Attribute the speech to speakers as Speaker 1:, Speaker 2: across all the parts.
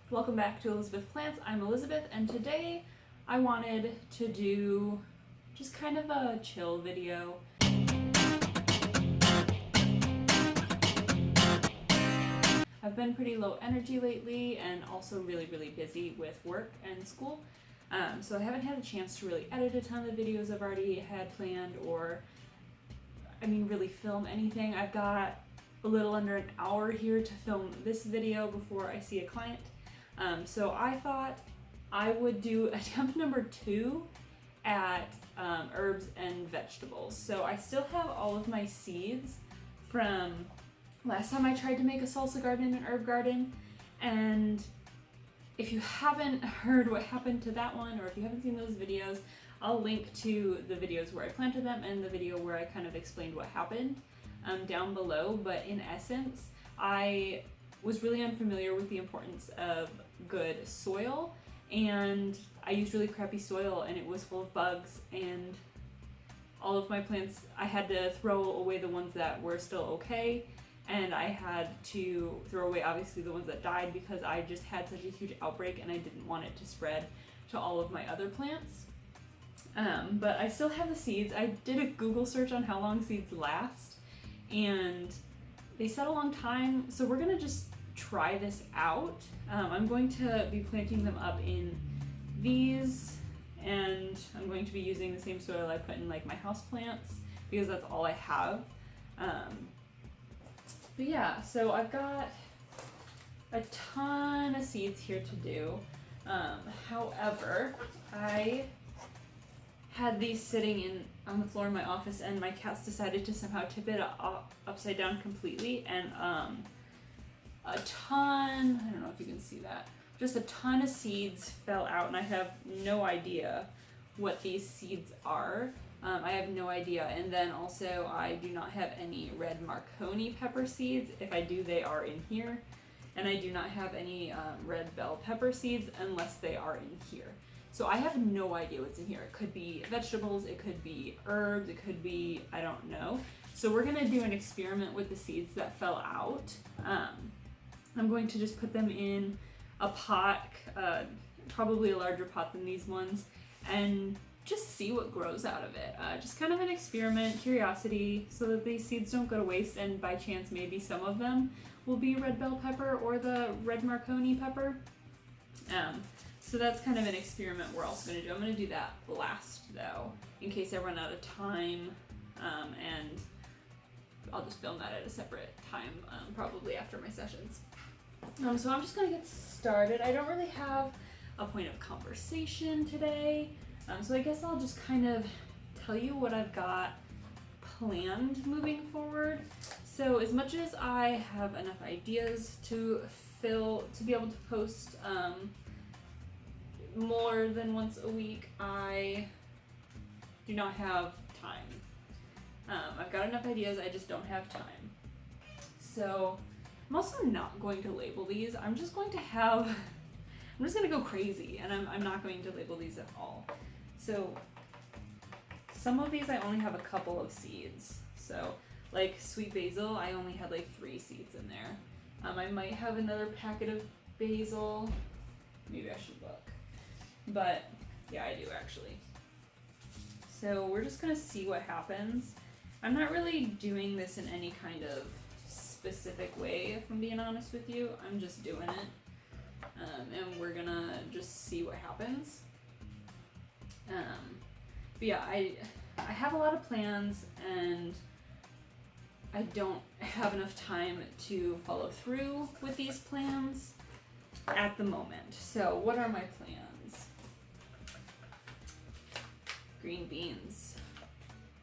Speaker 1: Welcome back to Elizabeth Plants. I'm Elizabeth, and today I wanted to do just kind of a chill video. I've been pretty low energy lately and also really busy with work and school, so I haven't had a chance to really edit a ton of the videos I've already had planned or, really film anything. I've got a little under an hour here to film this video before I see a client. So I thought I would do attempt number 2 at herbs and vegetables. So I still have all of my seeds from last time I tried to make a salsa garden and herb garden. And if you haven't heard what happened to that one, or if you haven't seen those videos, I'll link to the videos where I planted them and the video where I kind of explained what happened down below. But in essence, I was really unfamiliar with the importance of good soil, and I used really crappy soil and it was full of bugs, and all of my plants, I had to throw away the ones that were still okay, and I had to throw away obviously the ones that died because I just had such a huge outbreak and I didn't want it to spread to all of my other plants. But I still have the seeds. I did a Google search on how long seeds last, and they said a long time, so we're gonna just try this out. I'm going to be planting them up in these, and I'm going to be using the same soil I put in like my house plants because that's all I have. But yeah, so I've got a ton of seeds here to do. However, I had these sitting on the floor in my office, and my cats decided to somehow tip it upside down completely, and a ton, I don't know if you can see that, just a ton of seeds fell out, and I have no idea what these seeds are. I have no idea. And then also I do not have any red Marconi pepper seeds. If I do, they are in here. And I do not have any red bell pepper seeds unless they are in here. So I have no idea what's in here. It could be vegetables, it could be herbs, it could be, I don't know. So we're gonna do an experiment with the seeds that fell out. I'm going to just put them in a pot, probably a larger pot than these ones, and just see what grows out of it. Just kind of an experiment, curiosity, so that these seeds don't go to waste, and by chance maybe some of them will be red bell pepper or the red Marconi pepper. So that's kind of an experiment we're also going to do. I'm going to do that last though, in case I run out of time, and I'll just film that at a separate time, probably after my sessions. So I'm just going to get started. I don't really have a point of conversation today, so I guess I'll just kind of tell you what I've got planned moving forward. So as much as I have enough ideas to be able to post more than once a week, I do not have time. I've got enough ideas, I just don't have time. So I'm also not going to label these. I'm just going to go crazy, and I'm not going to label these at all. So some of these I only have a couple of seeds. So like sweet basil, I only had like 3 seeds in there. I might have another packet of basil. Maybe I should look. But yeah, I do actually. So we're just gonna see what happens. I'm not really doing this in any kind of specific way, if I'm being honest with you. I'm just doing it, and we're gonna just see what happens. But yeah, I have a lot of plans, and I don't have enough time to follow through with these plans at the moment. So what are my plans? Green beans.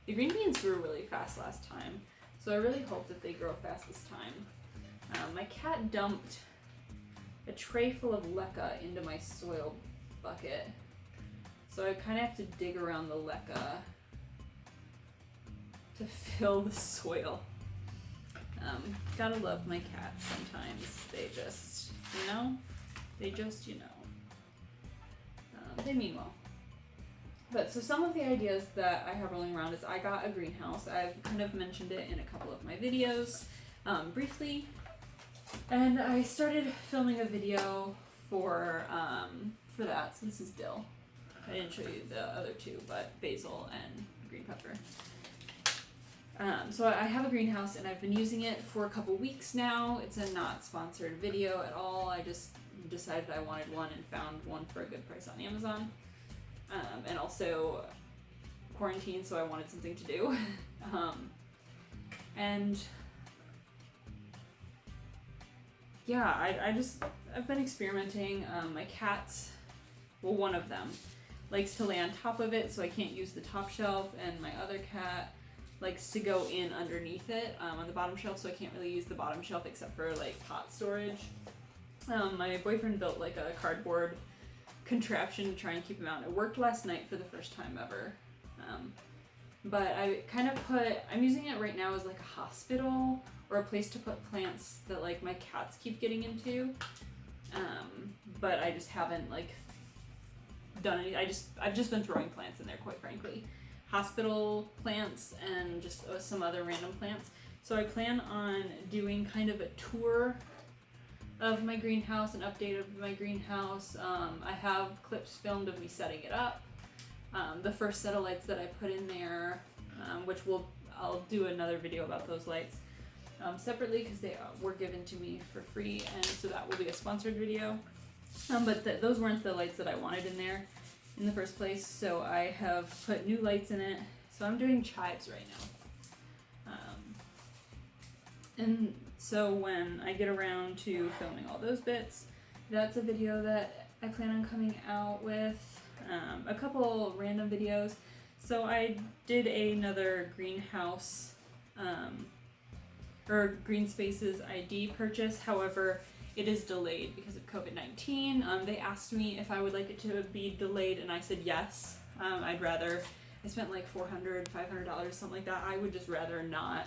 Speaker 1: The green beans grew really fast last time, so I really hope that they grow fast this time. My cat dumped a tray full of leca into my soil bucket, so I kind of have to dig around the leca to fill the soil. Gotta love my cats sometimes. They just, they mean well. But so some of the ideas that I have rolling around is I got a greenhouse. I've kind of mentioned it in a couple of my videos briefly. And I started filming a video for that. So this is dill. I didn't show you the other two, but basil and green pepper. So I have a greenhouse and I've been using it for a couple weeks now. It's a not sponsored video at all. I just decided I wanted one and found one for a good price on Amazon. And also quarantine, so I wanted something to do. And yeah, I've been experimenting. My cats, well, one of them likes to lay on top of it, so I can't use the top shelf, and my other cat likes to go in underneath it on the bottom shelf, so I can't really use the bottom shelf except for like pot storage. My boyfriend built like a cardboard contraption to try and keep them out. It worked last night for the first time ever. But I'm using it right now as like a hospital or a place to put plants that like my cats keep getting into. But I just haven't like done any. I've just been throwing plants in there, quite frankly. Hospital plants and just some other random plants. So I plan on doing kind of a tour of my greenhouse, an update of my greenhouse. I have clips filmed of me setting it up. The first set of lights that I put in there, I'll do another video about those lights separately because they were given to me for free, and so that will be a sponsored video. But those weren't the lights that I wanted in there in the first place, so I have put new lights in it. So I'm doing chives right now. And so when I get around to filming all those bits, that's a video that I plan on coming out with. A couple random videos. So I did another greenhouse or Green Spaces ID purchase. However, it is delayed because of COVID-19. They asked me if I would like it to be delayed, and I said yes. I spent like $400, $500, something like that. I would just rather not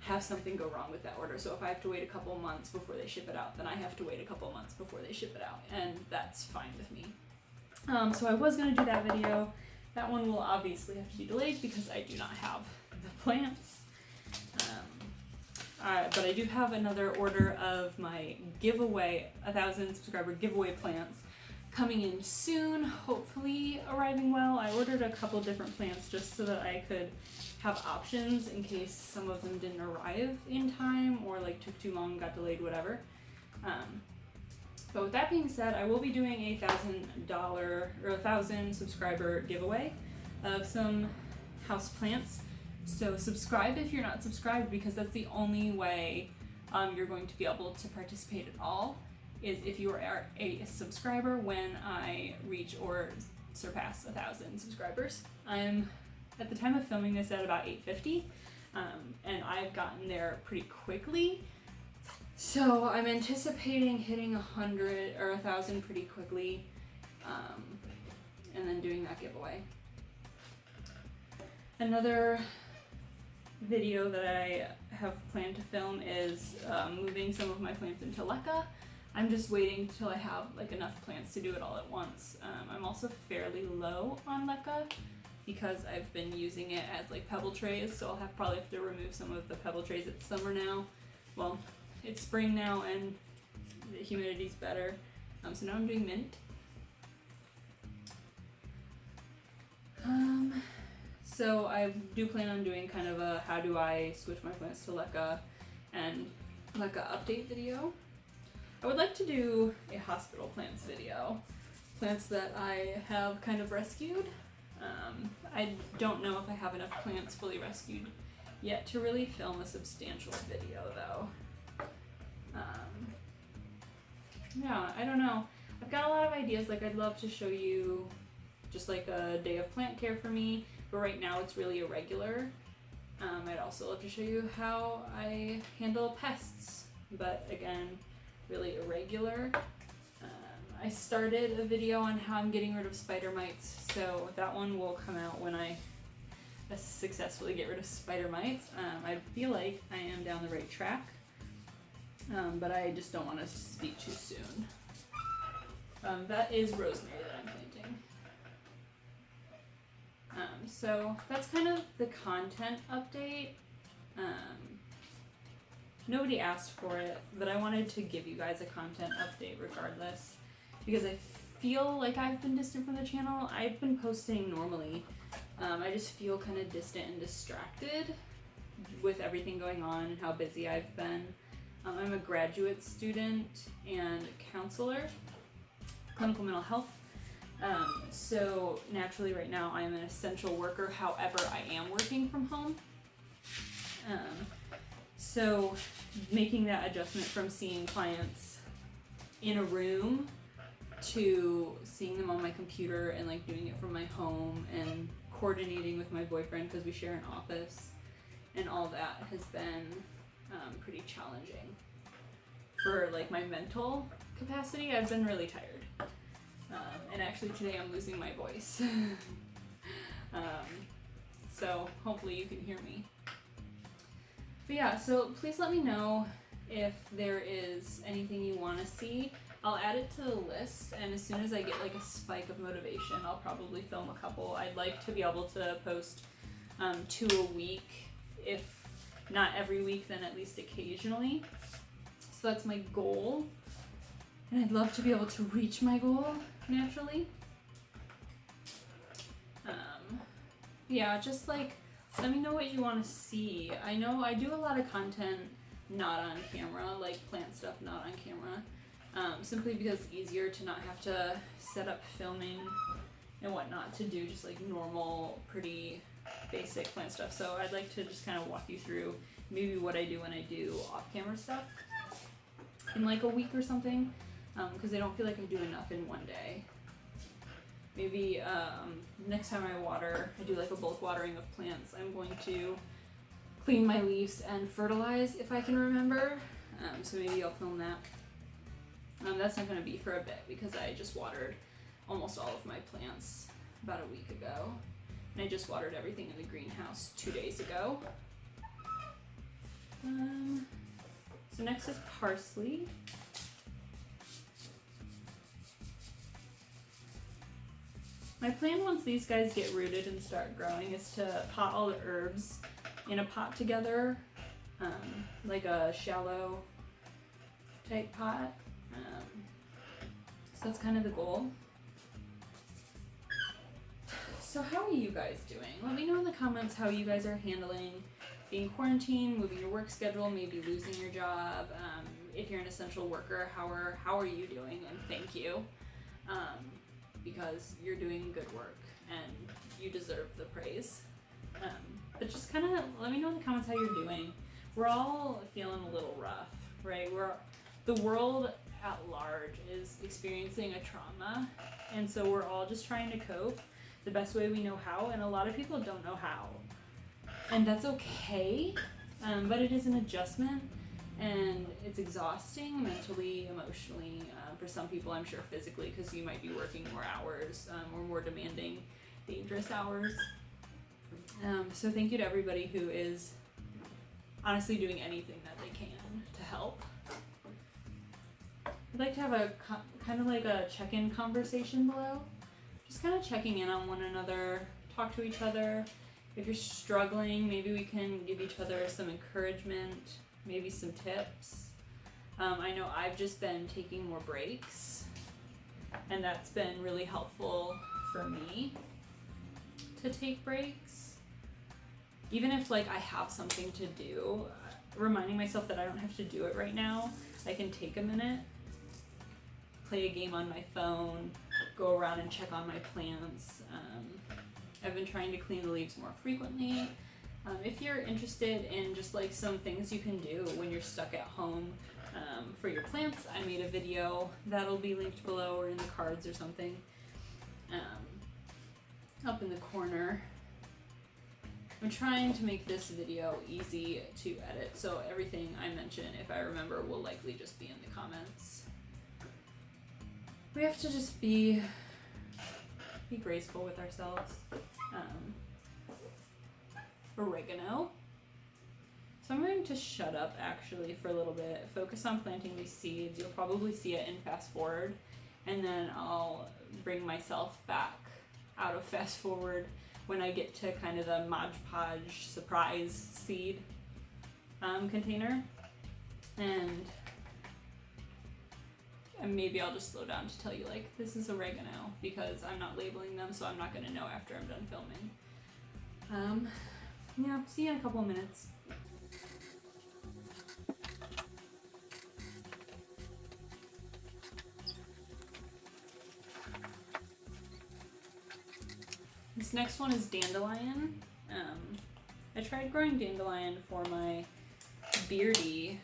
Speaker 1: have something go wrong with that order. So if I have to wait a couple months before they ship it out, then I have to wait a couple months before they ship it out, and that's fine with me. So I was going to do that video. That one will obviously have to be delayed because I do not have the plants. But I do have another order of my giveaway, 1,000 subscriber giveaway plants coming in soon, hopefully arriving well. I ordered a couple different plants just so that I could have options in case some of them didn't arrive in time or like took too long, got delayed, whatever. But with that being said, I will be doing a $1,000 subscriber giveaway of some house plants. So subscribe if you're not subscribed, because that's the only way you're going to be able to participate at all, is if you are a subscriber when I reach or surpass 1,000 subscribers. I'm, at the time of filming this, at about 850, and I've gotten there pretty quickly. So I'm anticipating hitting 100 or 1,000 pretty quickly, and then doing that giveaway. Another video that I have planned to film is moving some of my plants into leca. I'm just waiting till I have like enough plants to do it all at once. I'm also fairly low on leca because I've been using it as like pebble trays, so I'll probably have to remove some of the pebble trays. It's summer now. Well, it's spring now and the humidity's better. So now I'm doing mint. So I do plan on doing kind of a how do I switch my plants to leca and leca update video. I would like to do a hospital plants video. Plants that I have kind of rescued. I don't know if I have enough plants fully rescued yet to really film a substantial video though. Yeah, I don't know. I've got a lot of ideas. Like, I'd love to show you just like a day of plant care for me, but right now it's really irregular. I'd also love to show you how I handle pests, but again, really irregular. I started a video on how I'm getting rid of spider mites, so that one will come out when I successfully get rid of spider mites. I feel like I am down the right track. But I just don't want to speak too soon. That is rosemary that I'm planting. So that's kind of the content update. Nobody asked for it, but I wanted to give you guys a content update regardless. because I feel like I've been distant from the channel. I've been posting normally. I just feel kind of distant and distracted with everything going on and how busy I've been. I'm a graduate student and counselor, clinical mental health. So naturally right now I'm an essential worker. However, I am working from home. So making that adjustment from seeing clients in a room to seeing them on my computer and like doing it from my home and coordinating with my boyfriend because we share an office and all that has been pretty challenging. For like my mental capacity, I've been really tired. And actually today I'm losing my voice. So hopefully you can hear me. But yeah, so please let me know if there is anything you want to see. I'll add it to the list, and as soon as I get like a spike of motivation, I'll probably film a couple. I'd like to be able to post 2 a week, if not every week, then at least occasionally. So that's my goal, and I'd love to be able to reach my goal naturally. Yeah, just like let me know what you want to see. I know I do a lot of content not on camera, like plant stuff not on camera, simply because it's easier to not have to set up filming and whatnot to do just like normal, pretty basic plant stuff. So I'd like to just kind of walk you through maybe what I do when I do off-camera stuff in like a week or something, because I don't feel like I do enough in one day. Maybe next time I water, I do like a bulk watering of plants, I'm going to clean my leaves and fertilize if I can remember. So maybe I'll film that. That's not going to be for a bit because I just watered almost all of my plants about a week ago. And I just watered everything in the greenhouse 2 days ago. So next is parsley. My plan once these guys get rooted and start growing is to pot all the herbs in a pot together, like a shallow type pot. So that's kind of the goal. So how are you guys doing? Let me know in the comments how you guys are handling being quarantined, moving your work schedule, maybe losing your job. If you're an essential worker, how are you doing? And thank you. Because you're doing good work and you deserve the praise. But just kind of let me know in the comments how you're doing. We're all feeling a little rough, right? The world at large is experiencing a trauma, and so we're all just trying to cope the best way we know how, and a lot of people don't know how. And that's okay, but it is an adjustment, and it's exhausting mentally, emotionally, for some people I'm sure physically, because you might be working more hours or more demanding, dangerous hours. So thank you to everybody who is honestly doing anything that they can to help. I'd like to have a kind of like a check-in conversation below. Just kind of checking in on one another, talk to each other. If you're struggling, maybe we can give each other some encouragement, maybe some tips. I know I've just been taking more breaks, and that's been really helpful for me to take breaks. Even if like I have something to do, reminding myself that I don't have to do it right now. I can take a minute, play a game on my phone, go around and check on my plants. I've been trying to clean the leaves more frequently. If you're interested in just like some things you can do when you're stuck at home for your plants, I made a video that'll be linked below or in the cards or something, up in the corner. I'm trying to make this video easy to edit, so everything I mention, if I remember, will likely just be in the comments. We have to just be graceful with ourselves. Oregano. So I'm going to shut up actually for a little bit, focus on planting these seeds. You'll probably see it in fast forward, and then I'll bring myself back out of fast forward when I get to kind of the Mod Podge surprise seed container. And And maybe I'll just slow down to tell you, like, this is oregano, because I'm not labeling them, so I'm not going to know after I'm done filming. Yeah, see you in a couple of minutes. This next one is dandelion. I tried growing dandelion for my beardy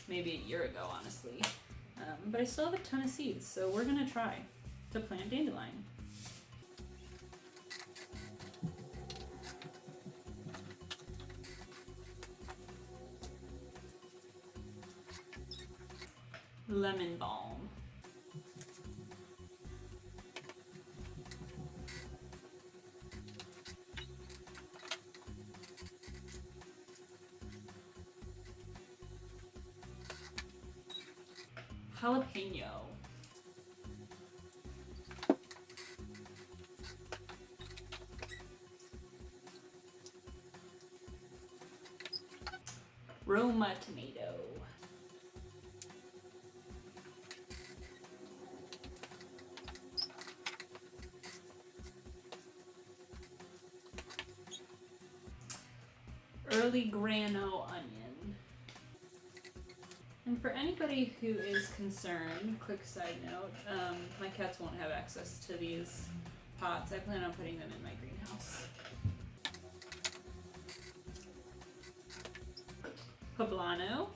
Speaker 1: maybe a year ago, honestly. But I still have a ton of seeds, so we're gonna try to plant dandelion. Lemon balm. Jalapeno. Roma tomato. Early grano onion. And for anybody who is concerned, quick side note, my cats won't have access to these pots. I plan on putting them in my greenhouse. Poblano.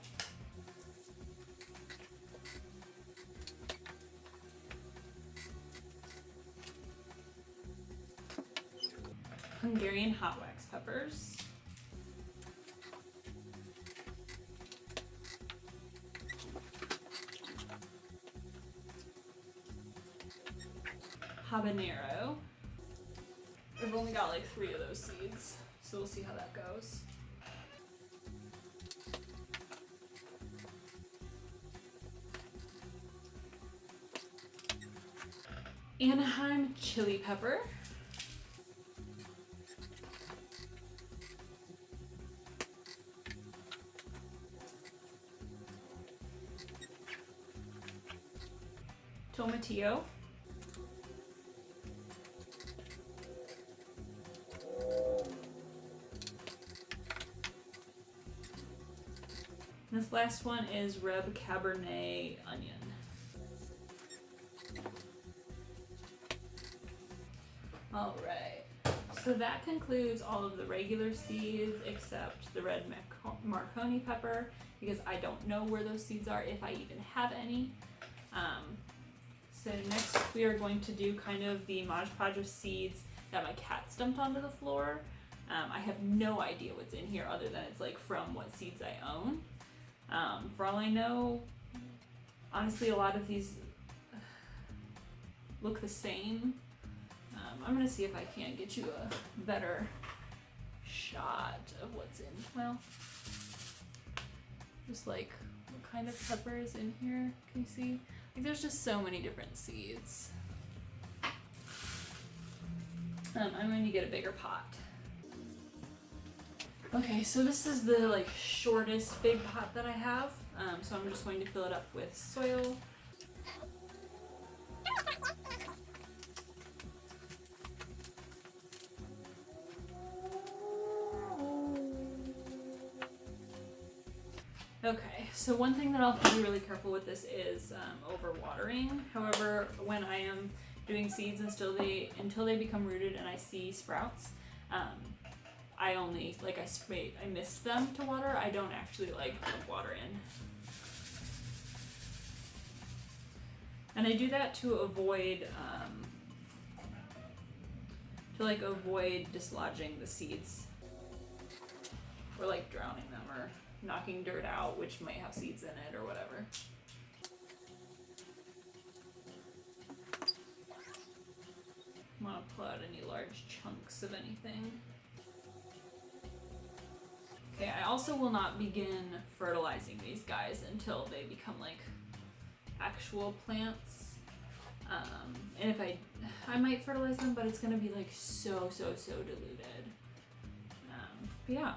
Speaker 1: Hungarian hot wax peppers. Habanero. I've only got like 3 of those seeds, so we'll see how that goes. Anaheim chili pepper. Tomatillo. This last one is Reb Cabernet onion. All right, so that concludes all of the regular seeds except the red Marconi pepper, because I don't know where those seeds are, if I even have any. So next we are going to do kind of the Mod Podge of seeds that my cat dumped onto the floor. I have no idea what's in here other than it's like from what seeds I own. For all I know, honestly, a lot of these look the same. I'm gonna see if I can't get you a better shot of what's in. Well, just like what kind of pepper is in here. Can you see? Like, there's just so many different seeds. I'm going to get a bigger pot. Okay, so this is the like shortest big pot that I have. So I'm just going to fill it up with soil. Okay, so one thing that I'll have to be really careful with this is overwatering. However, when I am doing seeds until they become rooted and I see sprouts, I only I mist them to water. I don't actually dump water in. And I do that to avoid avoid dislodging the seeds or drowning them or knocking dirt out, which might have seeds in it or whatever. I want to pull out any large chunks of anything. Okay, I also will not begin fertilizing these guys until they become actual plants. And if I might fertilize them, but it's gonna be so diluted. But yeah,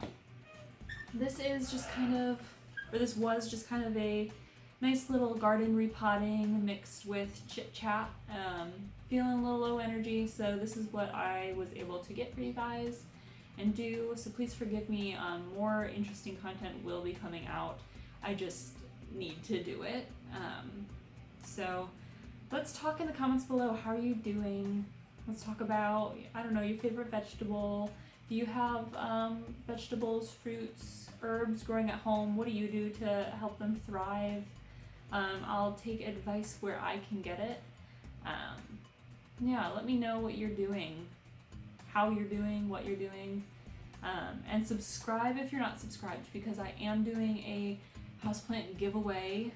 Speaker 1: this was just kind of a nice little garden repotting mixed with chit chat. Feeling a little low energy, so this is what I was able to get for you guys and do. So please forgive me. More interesting content will be coming out. I just need to do it. So let's talk in the comments below. How are you doing? Let's talk about, I don't know, your favorite vegetable. Do you have vegetables, fruits, herbs growing at home? What do you do to help them thrive? I'll take advice where I can get it. Yeah, let me know what you're doing, how you're doing, what you're doing. And subscribe if you're not subscribed, because I am doing a houseplant giveaway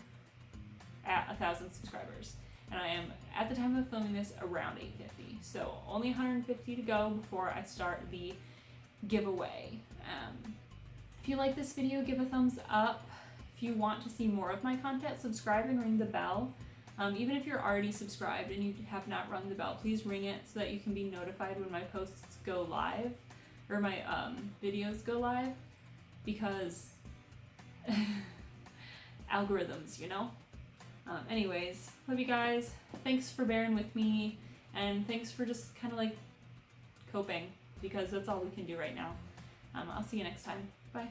Speaker 1: at 1,000 subscribers. And I am, at the time of filming this, around 850. So only 150 to go before I start the giveaway. If you like this video, give a thumbs up. If you want to see more of my content, subscribe and ring the bell. Even if you're already subscribed and you have not rung the bell, please ring it so that you can be notified when my posts go live, or my videos go live, because algorithms, you know? Anyways, love you guys. Thanks for bearing with me, and thanks for just kind of like coping, because that's all we can do right now. I'll see you next time. Bye.